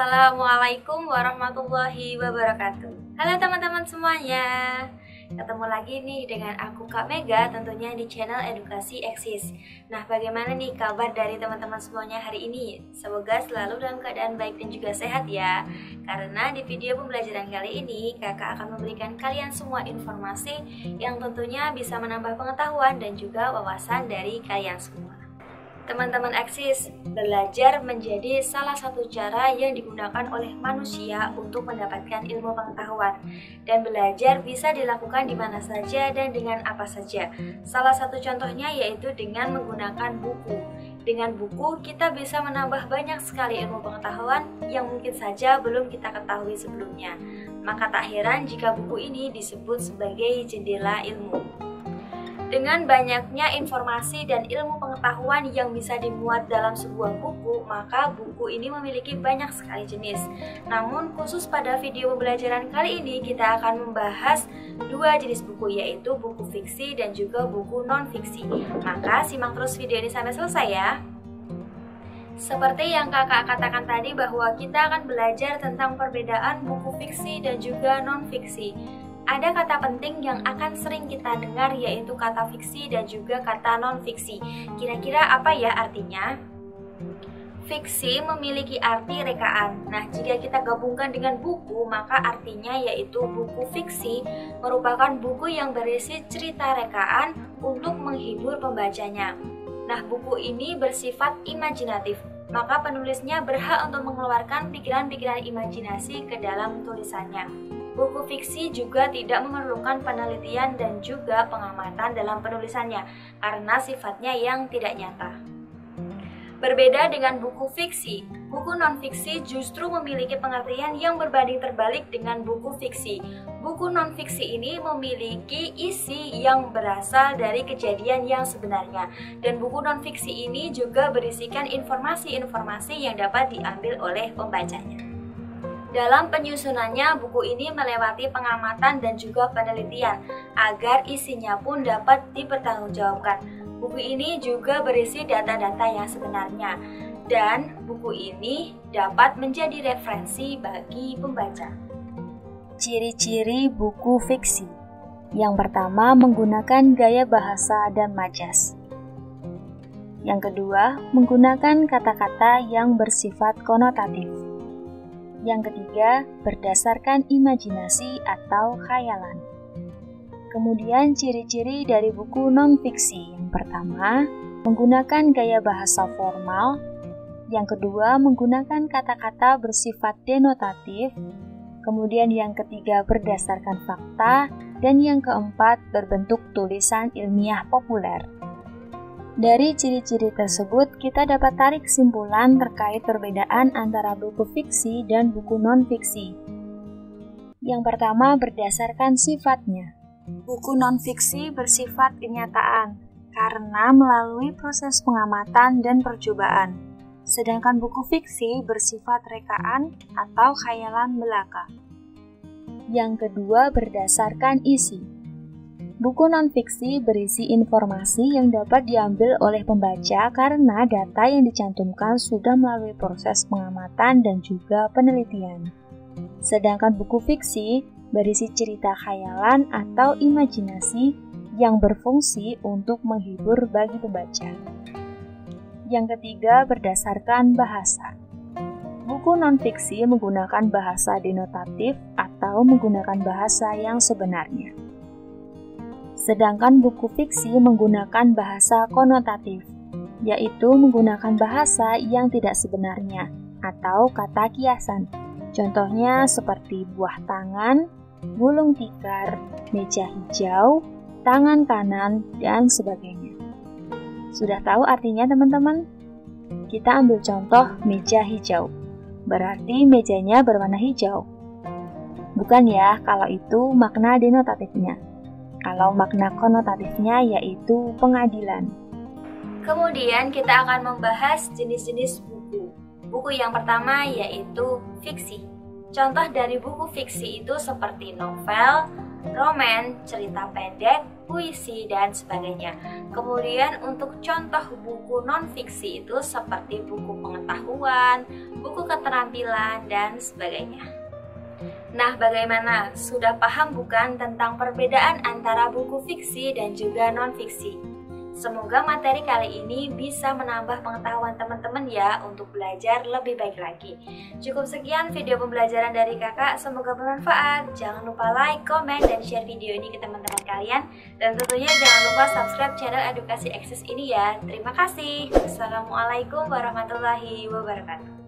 Assalamualaikum warahmatullahi wabarakatuh. Halo teman-teman semuanya, ketemu lagi nih dengan aku Kak Mega tentunya di channel Edukasi Eksis. Nah, bagaimana nih kabar dari teman-teman semuanya hari ini? Semoga selalu dalam keadaan baik dan juga sehat ya. Karena di video pembelajaran kali ini kakak akan memberikan kalian semua informasi yang tentunya bisa menambah pengetahuan dan juga wawasan dari kalian semua. Teman-teman Eksis, belajar menjadi salah satu cara yang digunakan oleh manusia untuk mendapatkan ilmu pengetahuan. Dan belajar bisa dilakukan di mana saja dan dengan apa saja. Salah satu contohnya yaitu dengan menggunakan buku. Dengan buku, kita bisa menambah banyak sekali ilmu pengetahuan yang mungkin saja belum kita ketahui sebelumnya. Maka tak heran jika buku ini disebut sebagai jendela ilmu. Dengan banyaknya informasi dan ilmu pengetahuan yang bisa dimuat dalam sebuah buku, maka buku ini memiliki banyak sekali jenis. Namun khusus pada video pembelajaran kali ini kita akan membahas dua jenis buku, yaitu buku fiksi dan juga buku non-fiksi. Maka simak terus video ini sampai selesai ya. Seperti yang kakak katakan tadi bahwa kita akan belajar tentang perbedaan buku fiksi dan juga non-fiksi. Ada kata penting yang akan sering kita dengar yaitu kata fiksi dan juga kata non-fiksi. Kira-kira apa ya artinya? Fiksi memiliki arti rekaan. Nah, jika kita gabungkan dengan buku, maka artinya yaitu buku fiksi merupakan buku yang berisi cerita rekaan untuk menghibur pembacanya. Nah, buku ini bersifat imajinatif, maka penulisnya berhak untuk mengeluarkan pikiran-pikiran imajinasi ke dalam tulisannya. Buku fiksi juga tidak memerlukan penelitian dan juga pengamatan dalam penulisannya karena sifatnya yang tidak nyata. Berbeda dengan buku fiksi, buku non-fiksi justru memiliki pengertian yang berbanding terbalik dengan buku fiksi. Buku non-fiksi ini memiliki isi yang berasal dari kejadian yang sebenarnya, dan buku non-fiksi ini juga berisikan informasi-informasi yang dapat diambil oleh pembacanya. Dalam penyusunannya, buku ini melewati pengamatan dan juga penelitian agar isinya pun dapat dipertanggungjawabkan. Buku ini juga berisi data-data yang sebenarnya, dan buku ini dapat menjadi referensi bagi pembaca. Ciri-ciri buku fiksi. Yang pertama, menggunakan gaya bahasa dan majas. Yang kedua, menggunakan kata-kata yang bersifat konotatif. Yang ketiga, berdasarkan imajinasi atau khayalan. Kemudian ciri-ciri dari buku non-fiksi. Yang pertama, menggunakan gaya bahasa formal. Yang kedua, menggunakan kata-kata bersifat denotatif. Kemudian yang ketiga, berdasarkan fakta. Dan yang keempat, berbentuk tulisan ilmiah populer. Dari ciri-ciri tersebut, kita dapat tarik kesimpulan terkait perbedaan antara buku fiksi dan buku non-fiksi. Yang pertama, berdasarkan sifatnya. Buku non-fiksi bersifat kenyataan, karena melalui proses pengamatan dan percobaan. Sedangkan buku fiksi bersifat rekaan atau khayalan belaka. Yang kedua, berdasarkan isi. Buku non-fiksi berisi informasi yang dapat diambil oleh pembaca karena data yang dicantumkan sudah melalui proses pengamatan dan juga penelitian. Sedangkan buku fiksi berisi cerita khayalan atau imajinasi yang berfungsi untuk menghibur bagi pembaca. Yang ketiga, berdasarkan bahasa. Buku non-fiksi menggunakan bahasa denotatif atau menggunakan bahasa yang sebenarnya. Sedangkan buku fiksi menggunakan bahasa konotatif, yaitu menggunakan bahasa yang tidak sebenarnya atau kata kiasan. Contohnya seperti buah tangan, gulung tikar, meja hijau, tangan kanan, dan sebagainya. Sudah tahu artinya teman-teman? Kita ambil contoh meja hijau. Berarti mejanya berwarna hijau. Bukan ya, kalau itu makna denotatifnya. Kalau makna konotatifnya yaitu pengadilan. Kemudian kita akan membahas jenis-jenis buku. Buku yang pertama yaitu fiksi. Contoh dari buku fiksi itu seperti novel, roman, cerita pendek, puisi, dan sebagainya. Kemudian untuk contoh buku non-fiksi itu seperti buku pengetahuan, buku keterampilan, dan sebagainya. Nah, bagaimana? Sudah paham bukan tentang perbedaan antara buku fiksi dan juga non-fiksi? Semoga materi kali ini bisa menambah pengetahuan teman-teman ya untuk belajar lebih baik lagi. Cukup sekian video pembelajaran dari kakak, semoga bermanfaat. Jangan lupa like, komen, dan share video ini ke teman-teman kalian. Dan tentunya jangan lupa subscribe channel Edukasi Eksis ini ya. Terima kasih. Assalamualaikum warahmatullahi wabarakatuh.